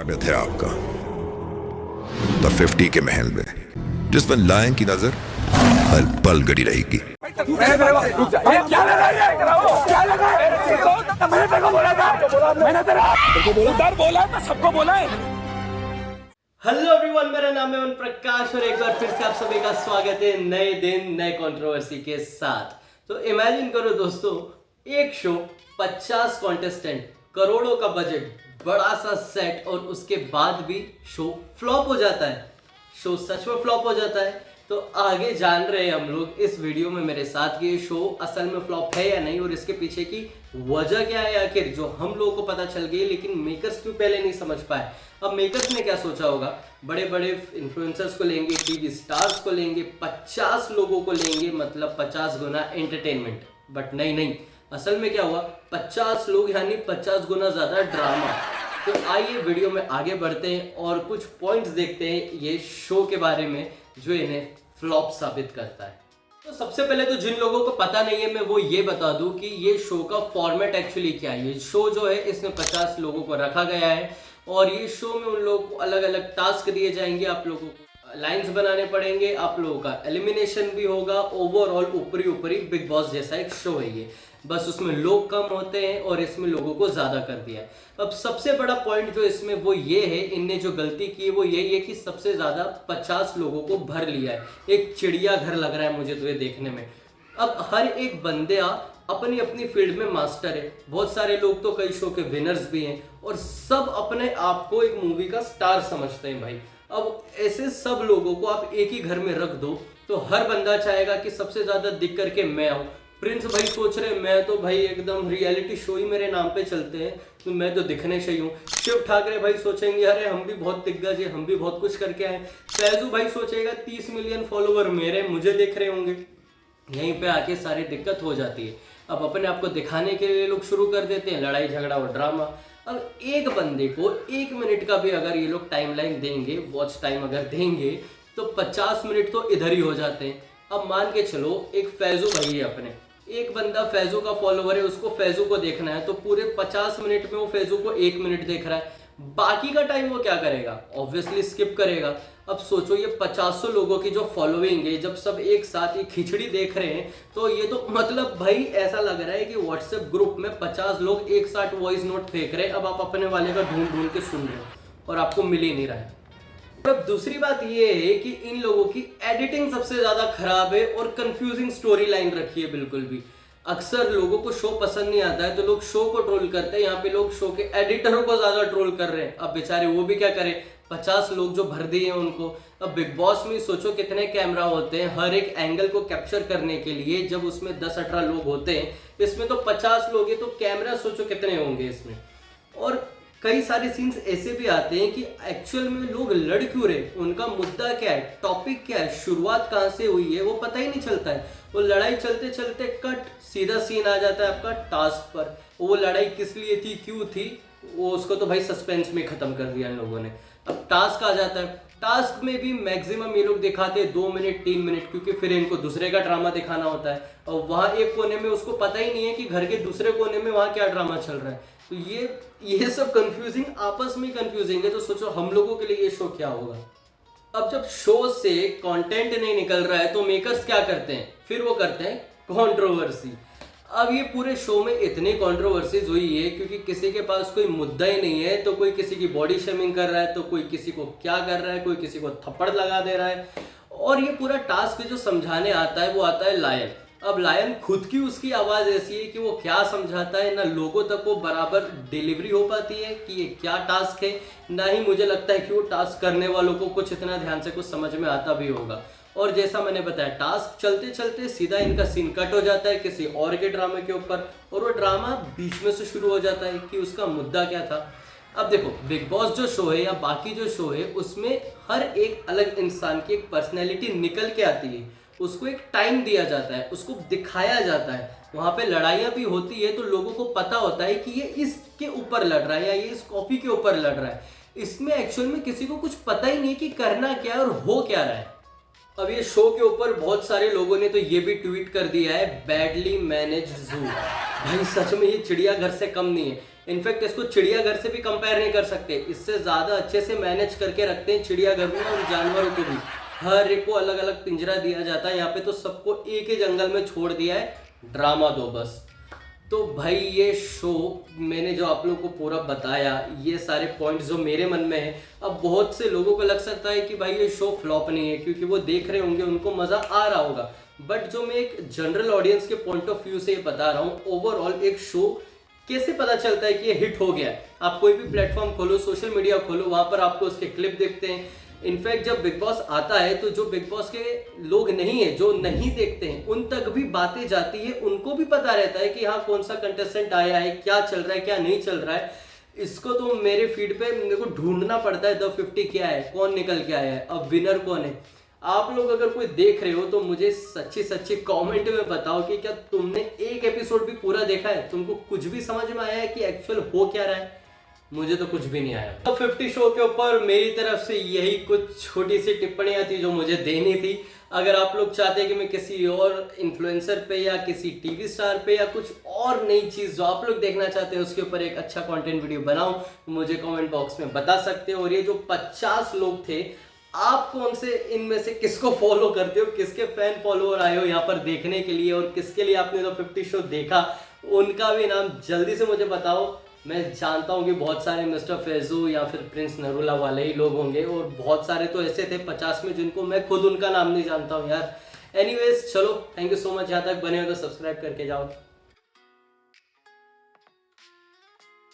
स्वागत है आपका द 50 के महल में, जिसमें लायन की नजर हर पल गड़ी रहेगी। हेलो एवरीवन, मेरा नाम है प्रकाश और एक बार फिर से आप सभी का स्वागत है नए दिन नए कंट्रोवर्सी के साथ। तो इमेजिन करो दोस्तों, एक शो 50 कॉन्टेस्टेंट, करोड़ों का बजट, बड़ा सा सेट और उसके बाद भी शो फ्लॉप हो जाता है। शो सच में फ्लॉप हो जाता है। तो आगे जान रहे हैं हम लोग इस वीडियो में मेरे साथ कि ये शो असल में फ्लॉप है या नहीं और इसके पीछे की वजह क्या है आखिर, जो हम लोगों को पता चल गई लेकिन मेकर्स क्यों पहले नहीं समझ पाए। अब मेकर्स ने क्या सोचा होगा, बड़े बड़े इन्फ्लुएंसर्स को लेंगे, टीवी स्टार्स को लेंगे, 50 लोगों को लेंगे, मतलब 50 गुना एंटरटेनमेंट। बट नहीं, असल में क्या हुआ, 50 लोग यानी 50 गुना ज्यादा ड्रामा। तो आइए वीडियो में आगे बढ़ते हैं और कुछ पॉइंट्स देखते हैं ये शो के बारे में जो इन्हें फ्लॉप साबित करता है। तो सबसे पहले तो जिन लोगों को पता नहीं है मैं वो ये बता दूं कि ये शो का फॉर्मेट एक्चुअली क्या है। ये शो जो है इसमें 50 लोगों को रखा गया है और ये शो में उन लोगों को अलग अलग टास्क दिए जाएंगे, आप लोगों को लाइंस बनाने पड़ेंगे, आप लोगों का एलिमिनेशन भी होगा। ओवरऑल ऊपरी बिग बॉस जैसा एक शो है ये, बस उसमें लोग कम होते हैं और इसमें लोगों को ज्यादा कर दिया है। अब सबसे बड़ा पॉइंट जो इसमें वो ये है, इनने जो गलती की है वो यही है कि सबसे ज्यादा 50 लोगों को भर लिया है। एक चिड़िया घर लग रहा है मुझे तो ये देखने में। अब हर एक बंदा अपनी अपनी फील्ड में मास्टर है, बहुत सारे लोग तो कई शो के विनर्स भी हैं और सब अपने आप को एक मूवी का स्टार समझते हैं भाई। अब ऐसे सब लोगों को आप एक ही घर में रख दो तो हर बंदा चाहेगा कि सबसे ज्यादा दिख करके मैं आऊं। प्रिंस भाई सोच रहे मैं तो भाई एकदम रियलिटी शो ही मेरे नाम पे चलते हैं तो मैं तो दिखने से ही हूँ। शिव ठाकरे भाई सोचेंगे अरे हम भी बहुत दिग्गज है, हम भी बहुत कुछ करके आए। फैजू भाई सोचेगा 30 मिलियन फॉलोवर मेरे, मुझे देख रहे होंगे। यहीं पे आके सारी दिक्कत हो जाती है। अब अपने आप को दिखाने के लिए लोग शुरू कर देते हैं लड़ाई झगड़ा और ड्रामा। अब एक बंदे को 1 मिनट का भी अगर ये लोग टाइमलाइन देंगे, वॉच टाइम अगर देंगे तो 50 मिनट तो इधर ही हो जाते हैं। अब मान के चलो एक फैजू भाई है, अपने एक बंदा फैजू का फॉलोवर है, उसको फैजू को देखना है तो पूरे 50 मिनट में वो फैजू को 1 मिनट देख रहा है। बाकी का टाइम वो क्या करेगा, ऑब्वियसली स्किप करेगा। अब सोचो ये 50 लोगों की जो फॉलोइंग है, जब सब एक साथ ये खिचड़ी देख रहे हैं तो ये तो मतलब भाई ऐसा लग रहा है कि व्हाट्सएप ग्रुप में 50 लोग एक साथ वॉइस नोट फेंक रहे हैं। अब आप अपने वाले का ढूंढ ढूंढ के सुन रहे हो और आपको मिल ही नहीं रहा है। अब दूसरी बात ये है कि इन लोगों की एडिटिंग सबसे ज्यादा खराब है और कंफ्यूजिंग स्टोरी लाइन रखी है बिल्कुल भी। अक्सर लोगों को शो पसंद नहीं आता है तो लोग शो को ट्रोल करते हैं, यहाँ पे लोग शो के एडिटरों को ज्यादा ट्रोल कर रहे हैं। अब बेचारे वो भी क्या करें, 50 लोग जो भर दिए हैं उनको। अब बिग बॉस में सोचो कितने कैमरा होते हैं हर एक एंगल को कैप्चर करने के लिए, जब उसमें 10-18 लोग होते हैं, इसमें तो 50 लोग हैं तो कैमरा सोचो कितने होंगे इसमें। और कई सारे सीन्स ऐसे भी आते हैं कि एक्चुअल में लोग लड़ क्यों रहे, उनका मुद्दा क्या है, टॉपिक क्या है, शुरुआत कहाँ से हुई है वो पता ही नहीं चलता है। वो लड़ाई चलते चलते कट सीधा सीन आ जाता है आपका टास्क पर। वो लड़ाई किस लिए थी, क्यों थी, वो उसको तो भाई सस्पेंस में खत्म कर दिया इन लोगों ने। अब टास्क आ जाता है, टास्क में भी मैक्सिमम ये लोग दिखाते हैं 2 मिनट 3 मिनट, क्योंकि फिर इनको दूसरे का ड्रामा दिखाना होता है और वहां एक कोने में उसको पता ही नहीं है कि घर के दूसरे कोने में वहां क्या ड्रामा चल रहा है। तो ये सब कंफ्यूजिंग, आपस में कंफ्यूजिंग है। तो सोचो हम लोगों के लिए ये शो क्या होगा। अब जब शो से कंटेंट नहीं निकल रहा है तो मेकर्स क्या करते हैं, फिर वो करते हैं कंट्रोवर्सी। अब ये पूरे शो में इतनी कंट्रोवर्सीज हुई है क्योंकि किसी के पास कोई मुद्दा ही नहीं है, तो कोई किसी की बॉडी शेमिंग कर रहा है, तो कोई किसी को क्या कर रहा है, कोई किसी को थप्पड़ लगा दे रहा है। और ये पूरा टास्क जो समझाने आता है वो आता है लायन। अब लायन खुद की उसकी आवाज ऐसी है कि वो क्या समझाता है ना लोगों तक वो बराबर डिलीवरी हो पाती है कि ये क्या टास्क है, ना ही मुझे लगता है कि वो टास्क करने वालों को कुछ इतना ध्यान से कुछ समझ में आता भी होगा। और जैसा मैंने बताया टास्क चलते चलते सीधा इनका सीन कट हो जाता है किसी और के ड्रामे के ऊपर और वो ड्रामा बीच में से शुरू हो जाता है कि उसका मुद्दा क्या था। अब देखो बिग बॉस जो शो है या बाकी जो शो है उसमें हर एक अलग इंसान की एक पर्सनैलिटी निकल के आती है, उसको एक टाइम दिया जाता है, उसको दिखाया जाता है। वहां पे लड़ाइयाँ भी होती है तो लोगों को पता होता है कि ये इसके ऊपर लड़ रहा है या ये इस कॉफी के ऊपर लड़ रहा है। इसमें एक्चुअल में किसी को कुछ पता ही नहीं कि करना क्या है और हो क्या रहा है। अब ये शो के ऊपर बहुत सारे लोगों ने तो ये भी ट्वीट कर दिया है, बैडली मैनेज जू। भाई सच में ये चिड़िया घर से कम नहीं है। इनफैक्ट इसको चिड़ियाघर से भी कंपेयर नहीं कर सकते, इससे ज़्यादा अच्छे से मैनेज करके रखते हैं चिड़ियाघर में उन जानवरों को भी। हर एक को अलग अलग पिंजरा दिया जाता है, यहाँ पे तो सबको एक ही जंगल में छोड़ दिया है, ड्रामा दो बस। तो भाई ये शो मैंने जो आप लोगों को पूरा बताया, ये सारे पॉइंट्स जो मेरे मन में है, अब बहुत से लोगों को लग सकता है कि भाई ये शो फ्लॉप नहीं है, क्योंकि वो देख रहे होंगे, उनको मज़ा आ रहा होगा। बट जो मैं एक जनरल ऑडियंस के पॉइंट ऑफ व्यू से ये बता रहा हूँ, ओवरऑल एक शो कैसे पता चलता है कि ये हिट हो गया है। आप कोई भी प्लेटफॉर्म खोलो, सोशल मीडिया खोलो, वहाँ पर आपको उसके क्लिप दिखते हैं। इनफैक्ट जब बिग बॉस आता है तो जो बिग बॉस के लोग नहीं है, जो नहीं देखते हैं, उन तक भी बातें जाती है, उनको भी पता रहता है कि हाँ कौन सा कंटेस्टेंट आया है, क्या चल रहा है, क्या नहीं चल रहा है। इसको तो मेरे फीड पे मेरे को ढूंढना पड़ता है, द 50 क्या है, कौन निकल के आया है, अब विनर कौन है। आप लोग अगर कोई देख रहे हो तो मुझे सच्ची सच्ची कमेंट में बताओ कि क्या तुमने एक एपिसोड भी पूरा देखा है, तुमको कुछ भी समझ में आया है कि एक्चुअल हो क्या रहा है। मुझे तो कुछ भी नहीं आया। तो 50 शो के ऊपर मेरी तरफ से यही कुछ छोटी सी टिप्पणियां थी जो मुझे देनी थी। अगर आप लोग चाहते हैं कि मैं किसी और इन्फ्लुएंसर पे या किसी टीवी स्टार पे या कुछ और नई चीज़ जो आप लोग देखना चाहते हैं उसके ऊपर एक अच्छा कंटेंट वीडियो बनाऊं, तो मुझे कमेंट बॉक्स में बता सकते हो। और ये जो 50 लोग थे, आप कौन से इनमें से किसको फॉलो करते हो, किसके फैन फॉलोअर आए हो यहाँ पर देखने के लिए, और किसके लिए आपने तो 50 शो देखा, उनका भी नाम जल्दी से मुझे बताओ। मैं जानता हूँ कि बहुत सारे मिस्टर फैजू या फिर प्रिंस नरूला वाले ही लोग होंगे, और बहुत सारे तो ऐसे थे 50 में जिनको मैं खुद उनका नाम नहीं जानता हूँ यार। एनीवेज चलो, थैंक यू सो मच, यहाँ तक बने हो तो सब्सक्राइब करके जाओ।